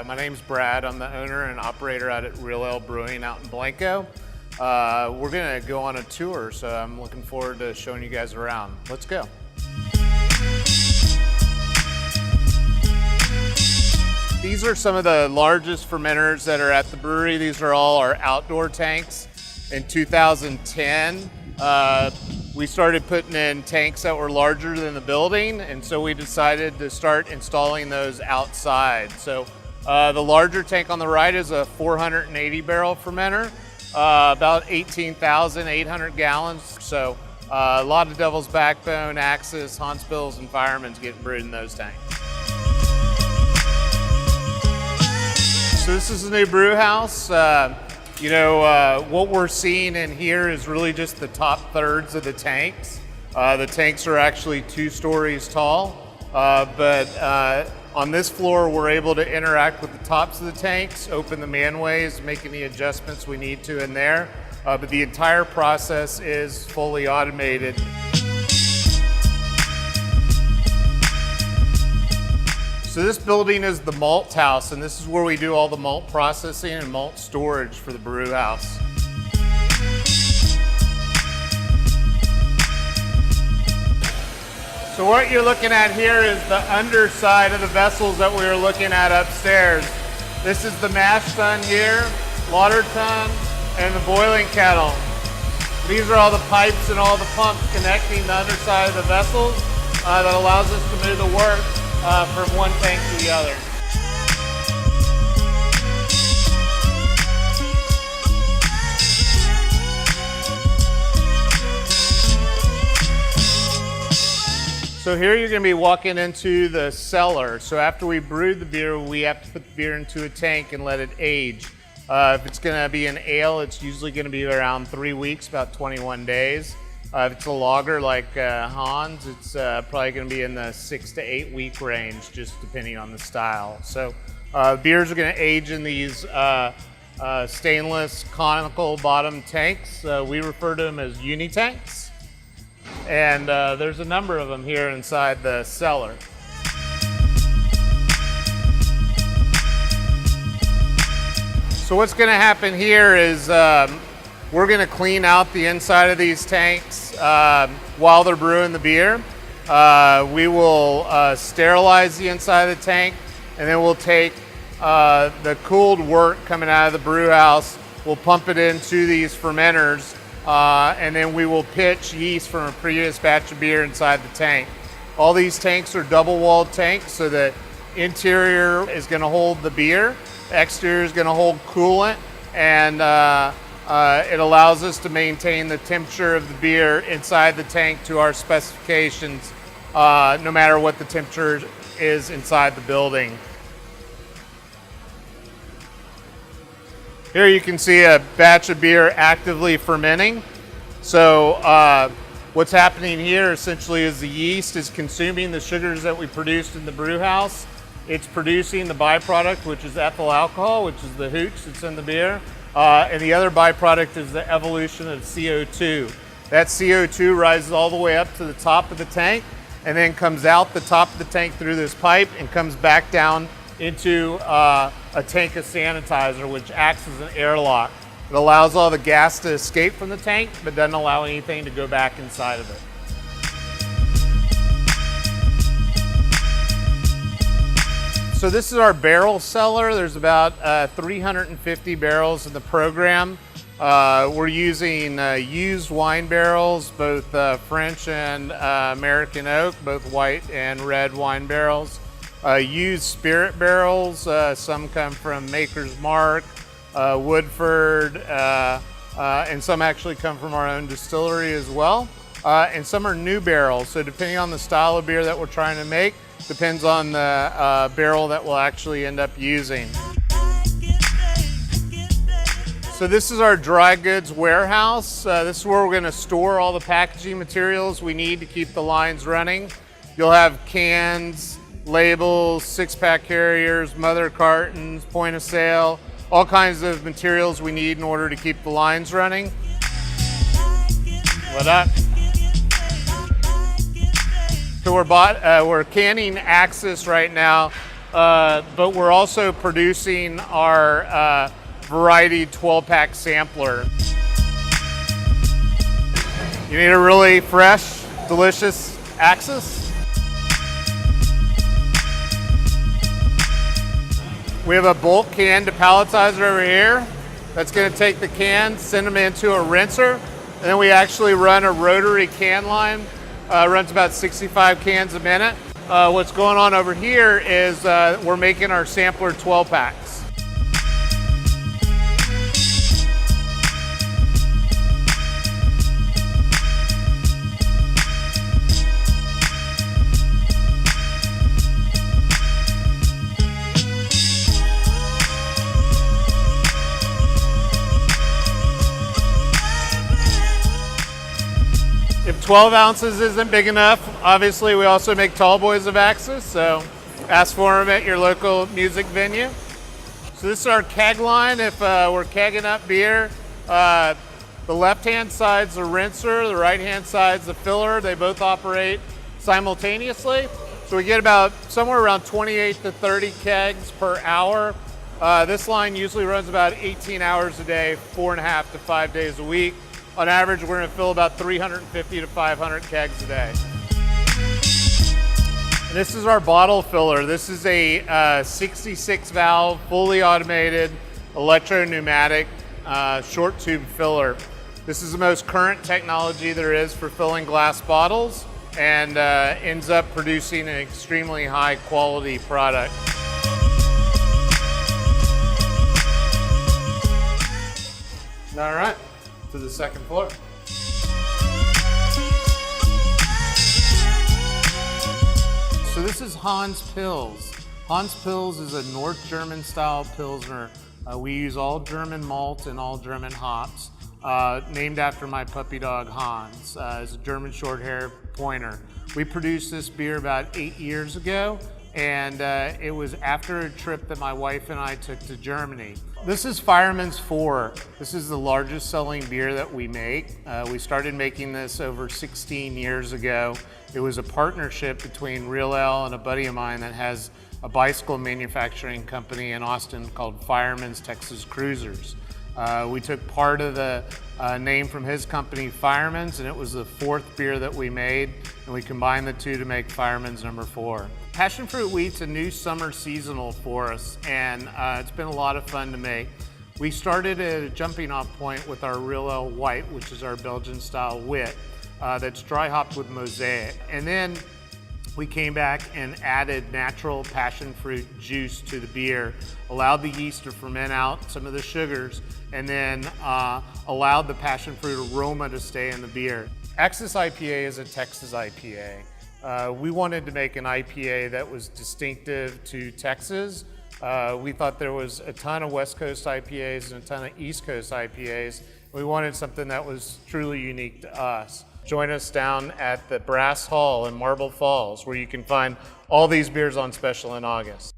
My name's Brad. I'm the owner and operator out at Real Ale Brewing out in Blanco. We're gonna go on a tour, so I'm looking forward to showing you guys around. Let's go. These are some of the largest fermenters that are at the brewery. These are all our outdoor tanks. In 2010, we started putting in tanks that were larger than the building, and so we decided to start installing those outside. So the larger tank on the right is a 480 barrel fermenter, about 18,800 gallons. So a lot of Devil's Backbone, Axis, Huntsbills, and Fireman's getting brewed in those tanks. So this is the new brew house. What we're seeing in here is really just the top thirds of the tanks. The tanks are actually 2 stories tall, but on this floor we're able to interact with the tops of the tanks, open the manways, make any adjustments we need to in there, but the entire process is fully automated. So this building is the malt house, and this is where we do all the malt processing and malt storage for the brew house. So what you're looking at here is the underside of the vessels that we were looking at upstairs. This is the mash tun here, water tun, and the boiling kettle. These are all the pipes and all the pumps connecting the underside of the vessels that allows us to move the work from one tank to the other. So here you're going to be walking into the cellar. So after we brewed the beer, we have to put the beer into a tank and let it age. If it's going to be an ale, it's usually going to be around 3 weeks, about 21 days. If it's a lager like Hans, it's probably going to be in the 6 to 8 week range, just depending on the style. So beers are going to age in these stainless conical bottom tanks. We refer to them as uni-tanks. And there's a number of them here inside the cellar. So what's going to happen here is we're going to clean out the inside of these tanks while they're brewing the beer. We will sterilize the inside of the tank, and then we'll take the cooled wort coming out of the brew house, we'll pump it into these fermenters, and then we will pitch yeast from a previous batch of beer inside the tank. All these tanks are double-walled tanks, so the interior is going to hold the beer, the exterior is going to hold coolant, and it allows us to maintain the temperature of the beer inside the tank to our specifications, no matter what the temperature is inside the building. Here you can see a batch of beer actively fermenting. So what's happening here essentially is the yeast is consuming the sugars that we produced in the brew house. It's producing the byproduct, which is ethyl alcohol, which is the hooch that's in the beer. And the other byproduct is the evolution of CO2. That CO2 rises all the way up to the top of the tank and then comes out the top of the tank through this pipe and comes back down into a tank of sanitizer, which acts as an airlock. It allows all the gas to escape from the tank, but doesn't allow anything to go back inside of it. So this is our barrel cellar. There's about 350 barrels in the program. We're using used wine barrels, both French and American oak, both white and red wine barrels. Used spirit barrels, some come from Maker's Mark, Woodford, and some actually come from our own distillery as well. And some are new barrels, so depending on the style of beer that we're trying to make, depends on the barrel that we'll actually end up using. So this is our dry goods warehouse. This is where we're going to store all the packaging materials we need to keep the lines running. You'll have cans, labels, 6-pack carriers, mother cartons, point of sale, all kinds of materials we need in order to keep the lines running. What up? So we're canning Axis right now. but we're also producing our variety 12-pack sampler. You need a really fresh, delicious Axis. We have a bulk can depalletizer over here that's going to take the cans, send them into a rinser, and then we actually run a rotary can line. Runs about 65 cans a minute. What's going on over here is we're making our sampler 12 packs. If 12 ounces isn't big enough, obviously we also make tall boys of Axis, so ask for them at your local music venue. So this is our keg line. If we're kegging up beer, the left-hand side's the rinser, the right-hand side's the filler. They both operate simultaneously. So we get about somewhere around 28 to 30 kegs per hour. This line usually runs about 18 hours a day, 4.5 to 5 days a week. On average, we're going to fill about 350 to 500 kegs a day. And this is our bottle filler. This is a 66 valve, fully automated, electro-pneumatic, short tube filler. This is the most current technology there is for filling glass bottles and ends up producing an extremely high quality product. All right. To the second floor. So this is Hans Pils. Hans Pils is a North German style Pilsner. We use all German malt and all German hops, named after my puppy dog Hans. It's a German short hair pointer. We produced this beer about 8 years ago, and it was after a trip that my wife and I took to Germany. This is Fireman's 4. This is the largest selling beer that we make. We started making this over 16 years ago. It was a partnership between Real Ale and a buddy of mine that has a bicycle manufacturing company in Austin called Fireman's Texas Cruisers. We took part of the name from his company, Fireman's, and it was the 4th beer that we made, and we combined the two to make Fireman's number 4. Passion Fruit Wheat's a new summer seasonal for us, and it's been a lot of fun to make. We started at a jumping off point with our Real Ale White, which is our Belgian style wit, that's dry hopped with Mosaic. And then we came back and added natural passion fruit juice to the beer, allowed the yeast to ferment out some of the sugars, and then allowed the passion fruit aroma to stay in the beer. Axis IPA is a Texas IPA. We wanted to make an IPA that was distinctive to Texas. We thought there was a ton of West Coast IPAs and a ton of East Coast IPAs. We wanted something that was truly unique to us. Join us down at the Brass Hall in Marble Falls, where you can find all these beers on special in August.